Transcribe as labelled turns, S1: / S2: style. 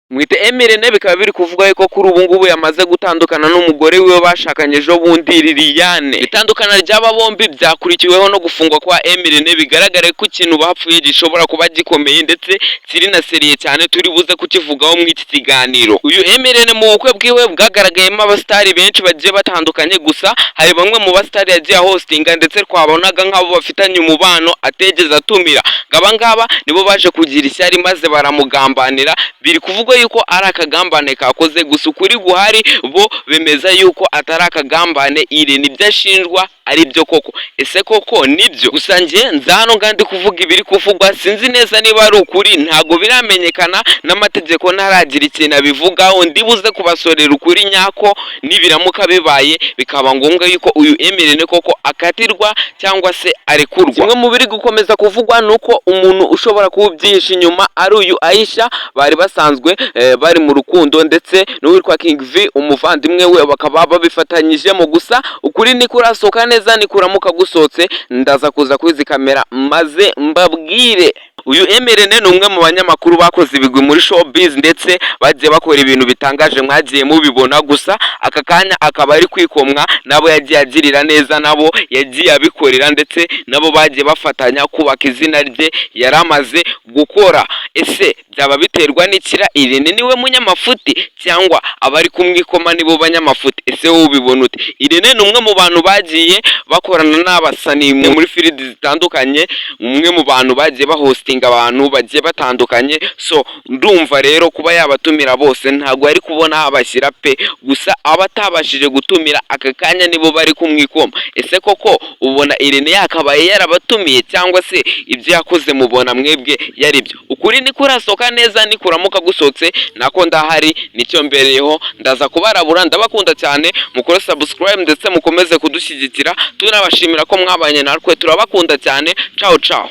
S1: Mwite Emirene bikaba biri kuvuga yuko kuri ubu ngubu yamaze gutandukana n'umugore wiwe bashakanye ejo bundi Liliane. Itandukana ry'aba bombi byakurikiweho no gufungwa kwa Emirene, bigaragare ko ikintu bapfuye gishobora kuba gikomeye ndetse kiri na seriye cyane, turi buze kukivugaho mu iki kiganiro. Uyu Emirene mu bukwe bwiwe bwagaragayemo abasitari benshi bagiye batandukanye, gusa hari bamwe mu basitari yagiye hostinga ndetse twabonaga nk'abo bafitanye umubano ategeza atumira. Ngaba nibo baje kugira ishyari maze baramugambanira, biri kuvuga yuko ari akagambane kakoze, gusa ukuri guhari bo bemeza yuko atari akagambane. Iri nibyo ashinjwa ari byo koko. Ese koko nibyo? Gusa njye nzano ngandi kuvuga ibiri kuvugwa, sinzi neza niba ari ukuri, ntago biramenyekana n'amategeko ntaragira ikintu abivugaho. Ndibuze kubasorera ukuri nyako, nibiramuka bibaye bikaba ngombwa yuko uyu Emirene koko akatirwa cyangwa se arekurwa. Kimwe mu biri gukomeza kuvugwa nuko umuntu ushobora kubyihisha inyuma ari uyu Aisha, bari basanzwe bari mu rukundo, ndetse n'uwitwa King V umuvandimwe we bakaba babifatanyijemo. Gusa ukuri ni kurasoka neza, ni kuramuka gusotse ndaza kuza kwizi kamera maze mbabwire. Uyu Emirene ni umwe mu banyamakuru bakoze ibigwi muri showbiz ndetse bagiye bakora ibintu bitangaje, mwagiye mubibona. Gusa aka kanya akaba ari kwikomwa nabo yagiye agirira neza, nabo yagiye abikorera, ndetse nabo bagiye bafatanya kubaka izina rye yaramaze gukora. Ese byaba biterwa n'ikira Irene niwe munyamafuti cyangwa abari kumwikoma nibo banyamafuti? Ese wowe ubibona ute? Irene ni umwe mu bantu bagiye bakorana n'abasani muri field zitandukanye, umwe mu bantu bagiye bahostinga abantu bagiye batandukanye. So ndumva rero kuba yabatumira bose ntago ari kubona abashyira pe, gusa abatabashije gutumira aka kanya nibo bari kumwikoma. Ese koko ubona Irene yakabaye yarabatumiye cyangwa se ibyo yakoze mubona mwebwe yari byo? Ukuri ni kurasoka neza, ni kuramuka gusotse nako ndahari, nicyo mbereyeho ndaza kubarabura. Ndabakunda cyane, mukore subscribe ndetse mukomeze kudushyigikira, tunabashimira ko mwabanye natwe, turabakunda cyane. Ciao ciao.